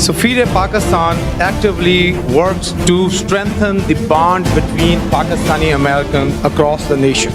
Safir Pakistan actively works to strengthen the bond between Pakistani Americans across the nation.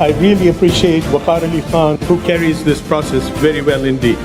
I really appreciate Waqar Ali Khan, who carries this process very well indeed.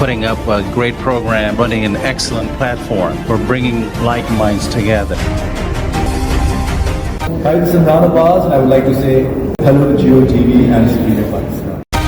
Putting up a great program, running an excellent platform for bringing like minds together. Hi, this is Nan Abbas and I would like to say hello to Jio TV and Safir Pakistan.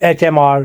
HMR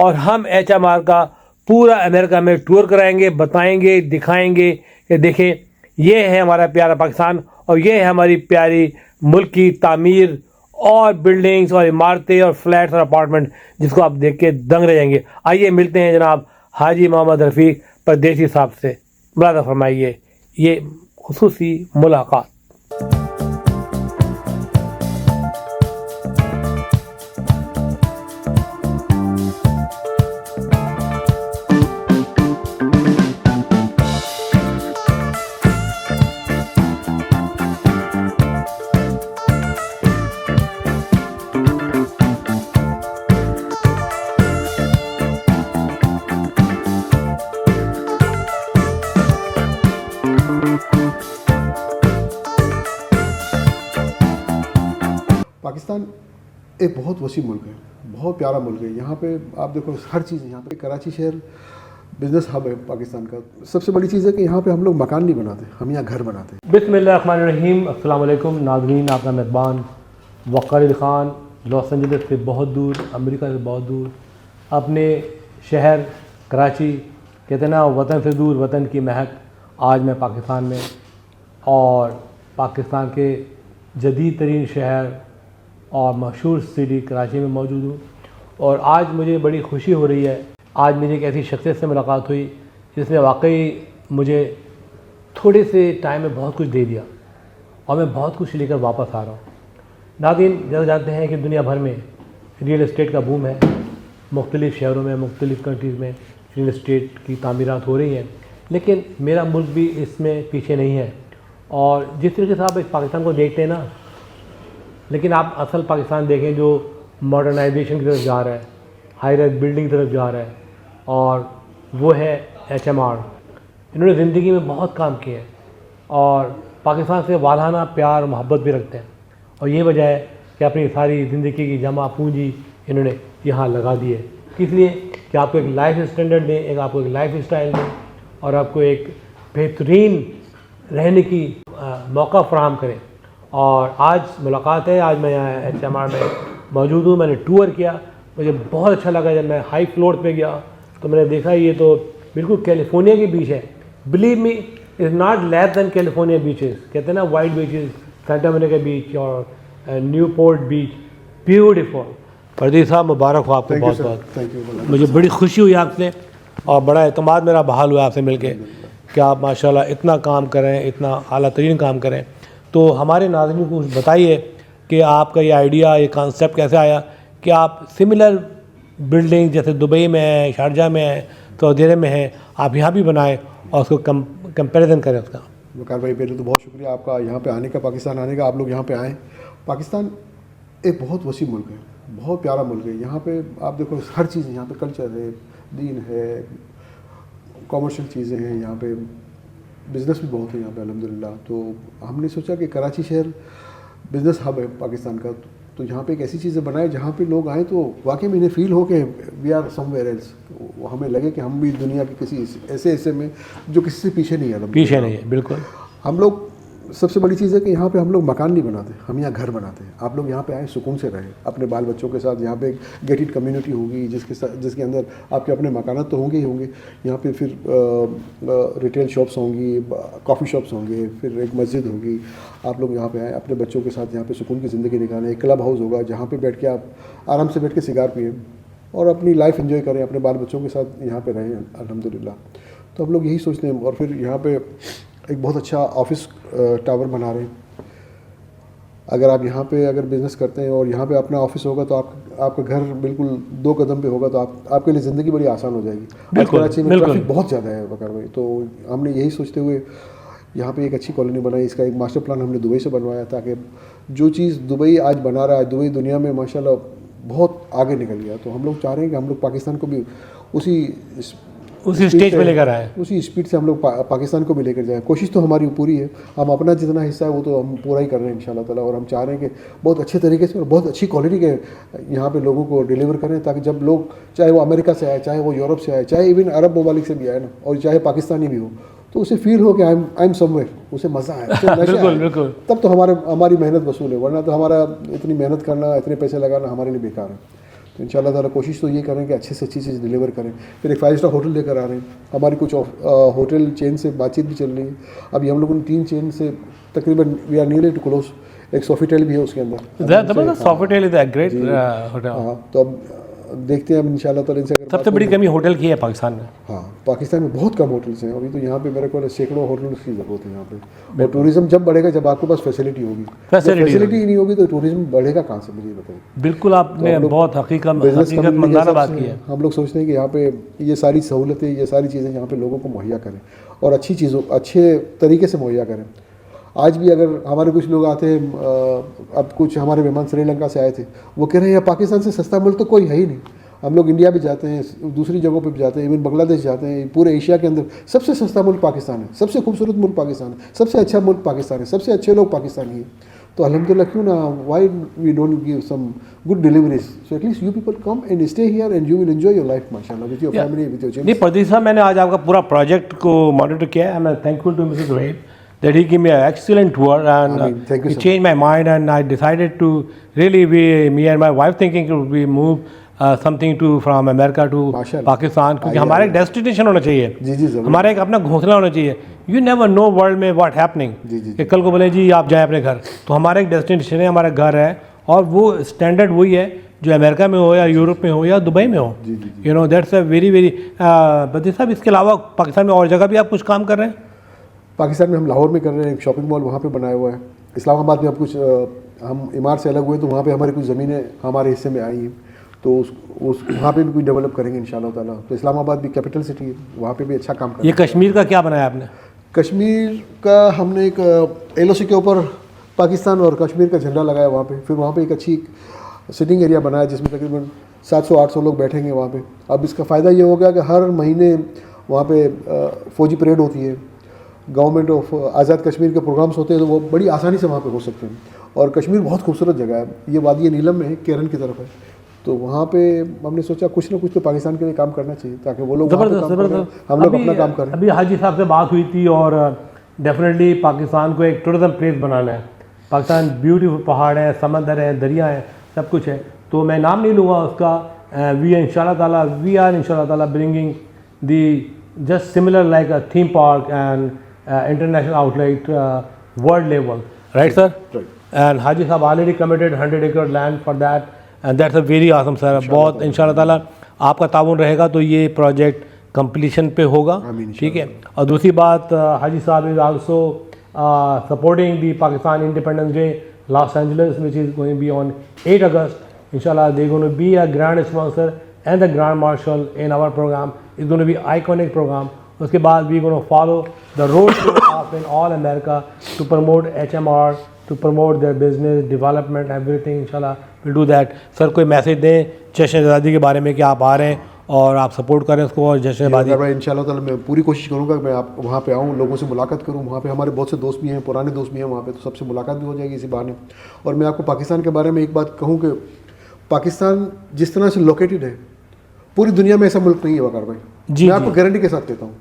اور ہم HMR کا پورا امریکہ میں tour کرائیں گے, بتائیں گے, دکھائیں گے کہ دیکھیں یہ ہے ہمارا پیارا پاکستان اور یہ ہے ہماری پیاری ملک کی تعمیر اور بلڈنگز اور عمارتیں اور فلیٹس اور اپارٹمنٹ جس کو آپ دیکھ کے دنگ رہ جائیں گے. آئیے ملتے ہیں جناب حاجی محمد رفیق پردیسی صاحب سے. ملاحظہ فرمائیے یہ خصوصی ملاقات. پاکستان ایک بہت وسیع ملک ہے, بہت پیارا ملک ہے. یہاں پہ آپ دیکھو ہر چیز یہاں پہ. کراچی شہر بزنس ہب ہے پاکستان کا. سب سے بڑی چیز ہے کہ یہاں پہ ہم لوگ مکان نہیں بناتے, ہم یہاں گھر بناتے ہیں. بسم اللہ الرحمن الرحیم. السلام علیکم ناظرین, آپ کا میزبان وقار علی خان لاس اینجلس سے بہت دور, امریکہ سے بہت دور, اپنے شہر کراچی کہتے ہیں نا وطن سے دور وطن کی مہک. آج میں پاکستان میں اور پاکستان کے جدید ترین شہر اور مشہور سٹی کراچی میں موجود ہوں. اور آج مجھے بڑی خوشی ہو رہی ہے. آج مجھے ایک ایسی شخصیت سے ملاقات ہوئی جس نے واقعی مجھے تھوڑے سے ٹائم میں بہت کچھ دے دیا اور میں بہت کچھ لے کر واپس آ رہا ہوں. ناظرین جیسا جانتے ہیں کہ دنیا بھر میں ریئل اسٹیٹ کا بوم ہے. مختلف شہروں میں مختلف کنٹریز میں ریئل اسٹیٹ کی تعمیرات ہو رہی ہیں, لیکن میرا ملک بھی اس میں پیچھے نہیں ہے. اور جس طریقے سے آپ اس پاکستان کو دیکھتے ہیں نا, لیکن آپ اصل پاکستان دیکھیں جو ماڈرنائزیشن کی طرف جا رہا ہے, ہائی رائز بلڈنگ کی طرف جا رہا ہے, اور وہ ہے HMR. انہوں نے زندگی میں بہت کام کیا ہے اور پاکستان سے والہانہ پیار محبت بھی رکھتے ہیں. اور یہ وجہ ہے کہ اپنی ساری زندگی کی جمع پونجی انہوں نے یہاں لگا دی ہے. اس لیے کہ آپ کو ایک لائف اسٹینڈرڈ دیں, ایک آپ کو ایک لائف اسٹائل دیں اور آپ کو ایک بہترین رہنے کی موقع فراہم کریں. اور آج ملاقات ہے. آج میں یہاں HMR میں موجود ہوں. میں نے ٹور کیا, مجھے بہت اچھا لگا. جب میں ہائی فلور پہ گیا تو میں نے دیکھا یہ تو بالکل کیلیفورنیا کے بیچ ہے. Believe me is not less than California beaches. کہتے ہیں نا white beaches, Santa Monica beach اور نیو پورٹ بیچ, بیوٹیفل. پردیس صاحب مبارک ہو آپ کو بہت بہت. مجھے بڑی خوشی ہوئی آپ سے اور بڑا اعتماد میرا بحال ہوا آپ سے مل کے کہ آپ ماشاءاللہ اتنا کام کریں, اتنا اعلیٰ ترین کام کریں. تو ہمارے ناظرین کو بتائیے کہ آپ کا یہ آئیڈیا, یہ کانسیپٹ کیسے آیا کہ آپ سملر بلڈنگ جیسے دبئی میں ہیں, شارجہ میں ہیں, سعودی عرب میں ہیں, آپ یہاں بھی بنائیں اور اس کو کمپیریزن کریں اس کا. وقار بھائی پہلے تو بہت شکریہ آپ کا یہاں پہ آنے کا, پاکستان آنے کا. آپ لوگ یہاں پہ آئیں. پاکستان ایک بہت وسیع ملک ہے, بہت پیارا ملک ہے. یہاں پہ آپ دیکھو ہر چیز یہاں پہ, کلچر ہے, دین ہے, کامرشل چیزیں ہیں, یہاں پہ بزنس بھی بہت ہے یہاں پہ الحمدللہ. تو ہم نے سوچا کہ کراچی شہر بزنس ہب ہے پاکستان کا, تو یہاں پہ ایک ایسی چیزیں بنائے جہاں پہ لوگ آئیں تو واقعی میں انہیں فیل ہو کہ we are somewhere else. ہمیں لگے کہ ہم بھی دنیا کے کسی ایسے حصے میں جو کسی سے پیچھے نہیں ہے. پیچھے نہیں ہے بالکل. ہم لوگ سب سے بڑی چیز ہے کہ یہاں پہ ہم لوگ مکان نہیں بناتے, ہم یہاں گھر بناتے ہیں. آپ لوگ یہاں پہ آئیں, سکون سے رہیں اپنے بال بچوں کے ساتھ. یہاں پہ ایک گیٹڈ کمیونٹی ہوگی جس کے اندر آپ کے اپنے مکانات تو ہوں گے ہی ہوں گے. یہاں پہ پھر ریٹیل شاپس ہوں گی, کافی شاپس ہوں گے, پھر ایک مسجد ہوگی. آپ لوگ یہاں پہ آئیں, اپنے بچوں کے ساتھ یہاں پہ سکون کی زندگی نکالیں. ایک کلب ہاؤس ہوگا جہاں پہ بیٹھ کے آپ آرام سے بیٹھ کے سگار پئیں اور اپنی لائف انجوائے کریں, اپنے بال بچوں کے ساتھ یہاں پہ رہیں الحمدللہ. تو ہم لوگ یہی سوچتے ہیں. اور پھر یہاں پہ ایک بہت اچھا آفس ٹاور بنا رہے ہیں. اگر آپ یہاں پہ اگر بزنس کرتے ہیں اور یہاں پہ اپنا آفس ہوگا تو آپ کا گھر بالکل 2 قدم پہ ہوگا, تو آپ کے لیے زندگی بڑی آسان ہو جائے گی. کراچی میں ٹریفک بہت زیادہ ہے وقار بھائی, تو ہم نے یہی سوچتے ہوئے یہاں پہ ایک اچھی کالونی بنائی. اس کا ایک ماسٹر پلان ہم نے دبئی سے بنوایا تاکہ جو چیز دبئی آج بنا رہا ہے, دبئی دنیا میں ماشاءاللہ بہت آگے نکل گیا. تو ہم لوگ چاہ رہے ہیں کہ ہم لوگ پاکستان کو بھی اسی اسٹیج پہ لے کر آئیں, اسی اسپیڈ سے ہم لوگ پاکستان کو بھی لے کر جائیں. کوشش تو ہماری پوری ہے, ہم اپنا جتنا حصہ ہے وہ تو ہم پورا ہی کر رہے ہیں انشاءاللہ تعالیٰ. اور ہم چاہ رہے ہیں کہ بہت اچھے طریقے سے اور بہت اچھی کوالٹی کے یہاں پہ لوگوں کو ڈیلیور کریں, تاکہ جب لوگ چاہے وہ امریکہ سے آئے, چاہے وہ یورپ سے آئے, چاہے ایون عرب ممالک سے بھی آئے نا, اور چاہے پاکستانی بھی ہو, تو اسے فیل ہو کہ آئی ایم سم ویئر, اسے مزہ آئے, بالکل. تب تو ہماری محنت وصول ہے. ورنہ تو ہمارا اتنی محنت کرنا, اتنے پیسے لگانا ہمارے لیے بیکار ہے. تو انشاءاللہ تعالیٰ کوشش تو یہ کریں کہ اچھے سے اچھی چیز ڈلیور کریں. پھر ایک 5 اسٹار ہوٹل لے کر آ رہے ہیں. ہماری کچھ ہوٹل چین سے بات چیت بھی چل رہی ہے. ابھی ہم لوگوں نے 3 چین سے تقریباً we are nearly too close. ایک سوفیٹیل بھی ہے اس کے اندر. سوفیٹیل از اے گریٹ ہوٹل. ہاں تو اب دیکھتے ہیں ہم انشاءاللہ تعالیٰ ان سے. سب سے بڑی کمی ہوٹل کی ہے پاکستان میں. ہاں پاکستان میں بہت کم ہوٹلس ہیں. ابھی تو یہاں پہ میرے کو سینکڑوں ہوٹلس کی ضرورت ہے یہاں پہ. اور ٹوریزم جب بڑھے گا جب آپ کے پاس فیسلٹی ہوگی. فیسلٹی ہی نہیں ہوگی تو ٹوریزم بڑھے گا کہاں سے, مجھے بتائیے. بالکل آپ نے بہت حقیقت مندانہ بات کی ہے. ہم لوگ سوچتے ہیں کہ یہاں پہ یہ ساری سہولتیں, یہ ساری چیزیں یہاں پہ لوگوں کو مہیا کریں اور اچھی چیزوں اچھے طریقے سے مہیا کریں. آج بھی اگر ہمارے کچھ لوگ آتے ہیں, اب کچھ ہمارے مہمان سری لنکا سے آئے تھے, وہ کہہ رہے ہیں پاکستان سے سستا ملک تو کوئی ہے ہی نہیں. ہم لوگ انڈیا بھی جاتے ہیں, دوسری جگہوں پہ بھی جاتے ہیں, ایون بنگلہ دیش جاتے ہیں. پورے ایشیا کے اندر سب سے سستا ملک پاکستان ہے, سب سے خوبصورت ملک پاکستان ہے, سب سے اچھا ملک پاکستان ہے, سب سے اچھے لوگ پاکستانی ہیں. تو الحمدللہ کیوں نا, why we don't give some good deliveries. So at least you people come and stay here and you will enjoy your life ماشاءاللہ with your family with your children. نہیں پردیپ صاحب, میں نے آج آپ کا پورا پروجیکٹ کو مانیٹر کیا ہے. I am thankful to Mrs Waheed that he gave me an excellent tour and thank you, he sir. changed my mind and I decided to really me and my wife thinking we move something to from America to Pakistan کیونکہ ہمارا ایک destination ہونا چاہیے. جی جی ضرور. ہمارا ایک اپنا گھونسلہ ہونا چاہیے. یو نیور نو ورلڈ میں واٹ ہیپننگ, کہ کل کو بولے جی آپ جائیں اپنے گھر, تو ہمارا ایک ڈیسٹینیشن ہے, ہمارا گھر ہے, اور وہ اسٹینڈرڈ وہی ہے جو امریکہ میں ہو یا یورپ میں ہو یا دبئی میں ہو. You know that's a very very. بدی صاحب اس کے علاوہ پاکستان میں اور جگہ بھی آپ کچھ کام کر رہے ہیں؟ پاکستان میں ہم لاہور میں کر رہے ہیں, ایک شاپنگ مال وہاں پہ بنایا ہوا ہے. اسلام آباد میں اب کچھ ہم عمارت سے الگ ہوئے تو وہاں پہ ہماری کچھ زمینیں ہمارے حصے میں آئی ہیں, تو وہاں پہ بھی کوئی ڈیولپ کریں گے انشاءاللہ تعالیٰ. تو اسلام آباد بھی کیپٹل سٹی ہے, وہاں پہ بھی اچھا کام کریں. یہ کشمیر کا کیا بنایا آپ نے؟ کشمیر کا ہم نے ایک LOC کے اوپر پاکستان اور کشمیر کا جھنڈا لگایا وہاں پہ. پھر وہاں پہ ایک اچھی سٹنگ ایریا بنایا جس میں تقریباً 700-800 لوگ بیٹھیں گے وہاں پہ. اب اس کا فائدہ یہ ہوگا کہ ہر مہینے وہاں پہ فوجی پریڈ ہوتی ہے, گورنمنٹ آف آزاد کشمیر کے پروگرامس ہوتے ہیں, تو وہ بڑی آسانی سے وہاں پہ ہو سکتے ہیں. اور کشمیر بہت خوبصورت جگہ ہے, یہ وادی نیلم میں ہے, کیرن کی طرف ہے. تو وہاں پہ ہم نے سوچا کچھ نہ کچھ تو پاکستان کے لیے کام کرنا چاہیے تاکہ وہ لوگ ہم لوگ اپنا کام کریں. ابھی حاجی صاحب سے بات ہوئی تھی اور ڈیفینیٹلی پاکستان کو ایک ٹورزم پلیس بنانا ہے. پاکستان بیوٹیفل پہاڑ ہیں, سمندر ہیں, دریا ہیں, سب کچھ ہے. تو میں نام نہیں لوں گا اس کا. وی ان شاء اللہ تعالیٰ وی آر ان شاء اللہ تعالیٰ bringing the just similar like a theme park and international outlet world level, right sir? Right. And Haji Sahab already committed 100 acre land for that and that's a very awesome sir. بہت انشاءاللہ تعالیٰ آپ کا تعاون رہے گا تو یہ project completion پہ ہوگا, ٹھیک ہے. اور دوسری بات, حاجی صاحب is also supporting the Pakistan Independence Day Los Angeles which is going to be on 8 August. Inshallah they're going to be a grand sponsor and the grand marshal in our program. It's going to be iconic program. اس کے بعد we going to follow the road show of in all America to promote HMR, to promote their business development, everything. Inshallah we'll do that. سر کوئی message دیں جشن آزادی کے بارے میں کہ آپ آ رہے ہیں اور آپ سپورٹ کریں اس کو, اور جشن آزادی. ان شاء اللہ تعالیٰ میں پوری کوشش کروں گا کہ میں آپ وہاں پہ آؤں, لوگوں سے ملاقات کروں. وہاں پہ ہمارے بہت سے دوست بھی ہیں, پرانے دوست بھی ہیں وہاں پہ, تو سب سے ملاقات بھی ہو جائے گی اسی بہانے. اور میں آپ کو پاکستان کے بارے میں ایک بات کہوں کہ پاکستان جس طرح سے لوکیٹڈ ہے پوری دنیا میں ایسا ملک نہیں ہے وقار بھائی. میں آپ کو گارنٹی کے ساتھ کہتا ہوں,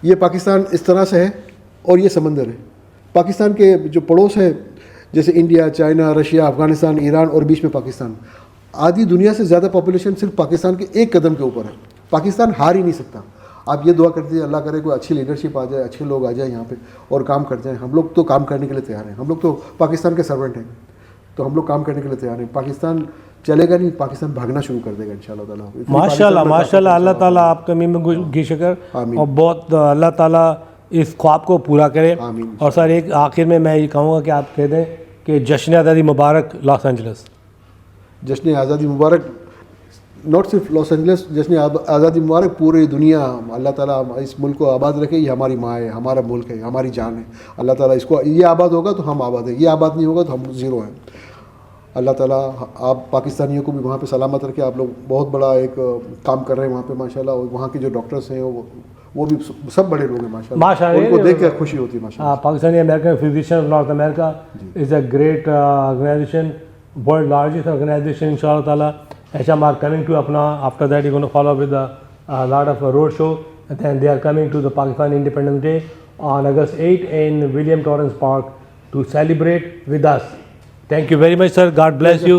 یہ پاکستان اس طرح سے ہے اور یہ سمندر ہے. پاکستان کے جو پڑوس ہے جیسے India, China, Russia, Afghanistan, Iran اور بیچ میں پاکستان, آدھی دنیا سے زیادہ پاپولیشن صرف پاکستان کے ایک قدم کے اوپر ہے. پاکستان ہار ہی نہیں سکتا. آپ یہ دعا کر دیجیے اللہ کرے کوئی اچھی لیڈرشپ آ جائے, اچھے لوگ آ جائیں یہاں پہ اور کام کر جائیں. ہم لوگ تو کام کرنے کے لیے تیار ہیں, ہم لوگ تو پاکستان کے سرونٹ ہیں, تو ہم لوگ کام کرنے کے لیے تیار ہیں. پاکستان چلے گا نہیں, پاکستان بھاگنا شروع کر دے گا انشاءاللہ تعالیٰ. ماشاءاللہ ماشاءاللہ, اللہ تعالیٰ آپ کے میں گی شکر, اور بہت اللہ تعالیٰ اس خواب کو پورا کرے. اور سر ایک آخر میں یہ کہوں گا کہ آپ کہہ دیں کہ جشن آزادی مبارک لاس اینجلس. جشن آزادی مبارک ناٹ صرف لاس اینجلس, جشن آزادی مبارک پوری دنیا. اللہ تعالیٰ اس ملک کو آباد رکھے. یہ ہماری ماں ہے, ہمارا ملک ہے, ہماری جان ہے. اللہ تعالیٰ اس کو, یہ آباد ہوگا تو ہم آباد ہیں, یہ آباد نہیں ہوگا تو ہم زیرو ہیں. اللہ تعالیٰ آپ پاکستانیوں کو بھی وہاں پہ سلامت رکھے. آپ لوگ بہت بڑا ایک کام کر رہے ہیں وہاں پہ ماشاءاللہ. اور وہاں کے جو ڈاکٹرس ہیں وہ بھی سب بڑے لوگ ہیں ماشاءاللہ. ان کو دیکھ کر خوشی ہوتی ہے ماشاءاللہ. Pakistani American physician of North America is a great organization, world largest organization. ان شاء اللہ تعالیٰ HMR coming to Apna. After that, you're going to follow with a lot of road show. And then they are coming to the Pakistan Independence Day on August 8 in William Torrance Park to celebrate with us. Thank you very much, sir. God bless you.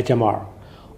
HMR,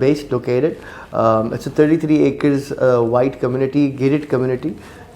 based located. It's a 33 acres white community, gated community,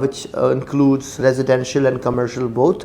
which includes residential and commercial both.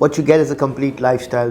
what you get is a complete lifestyle.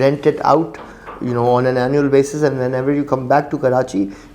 rent it out on an annual basis, and whenever you come back to Karachi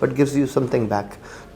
but gives you something back.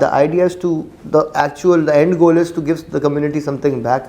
the idea is to the end goal is to give the community something back.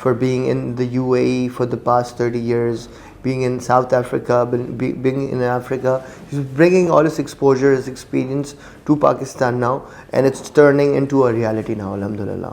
for being in the UAE for the past 30 years, being in South Africa, being in Africa, he's bringing all his exposure, his experience to Pakistan now, and it's turning into a reality now, alhamdulillah.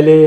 LA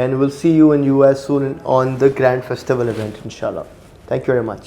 and we'll see you in US soon on the grand festival event inshallah. Thank you very much.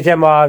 HMR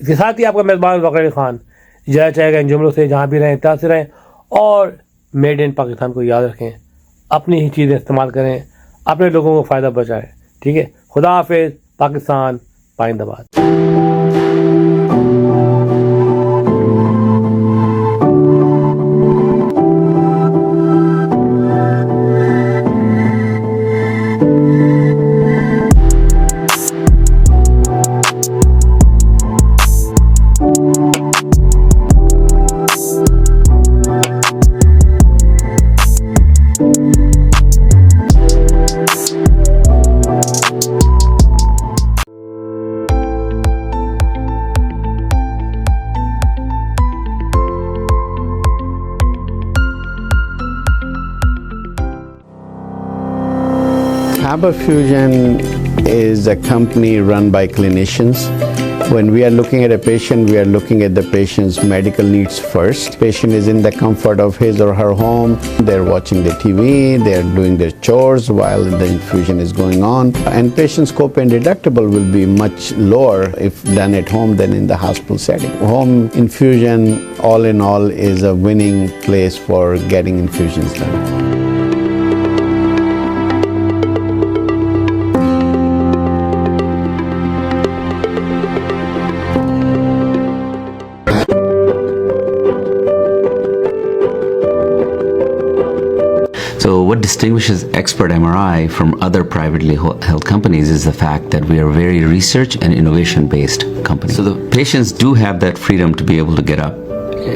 اس کے ساتھ ہی آپ کا میزبان وقار علی خان اجازت چاہے گا ان جملوں سے، جہاں بھی رہیں اتحاد سے رہیں اور میڈ ان پاکستان کو یاد رکھیں، اپنی ہی چیزیں استعمال کریں، اپنے لوگوں کو فائدہ پہنچائیں. ٹھیک ہے، خدا حافظ. پاکستان پائندہ باد. Faber Fusion is a company run by clinicians. When we are looking at a patient, we are looking at the patient's medical needs first. Patient is in the comfort of his or her home. They're watching the TV, they're doing their chores while the infusion is going on. And patient's copay and deductible will be much lower if done at home than in the hospital setting. Home infusion, all in all, is a winning place for getting infusions done. So what distinguishes Expert MRI from other privately held companies is the fact that we are a very research and innovation based company. So the patients do have that freedom to be able to get up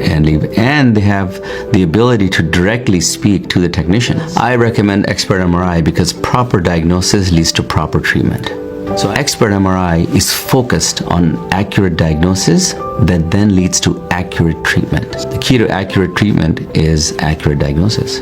and leave, and they have the ability to directly speak to the technician. I recommend Expert MRI because proper diagnosis leads to proper treatment. So Expert MRI is focused on accurate diagnosis that then leads to accurate treatment. The key to accurate treatment is accurate diagnosis.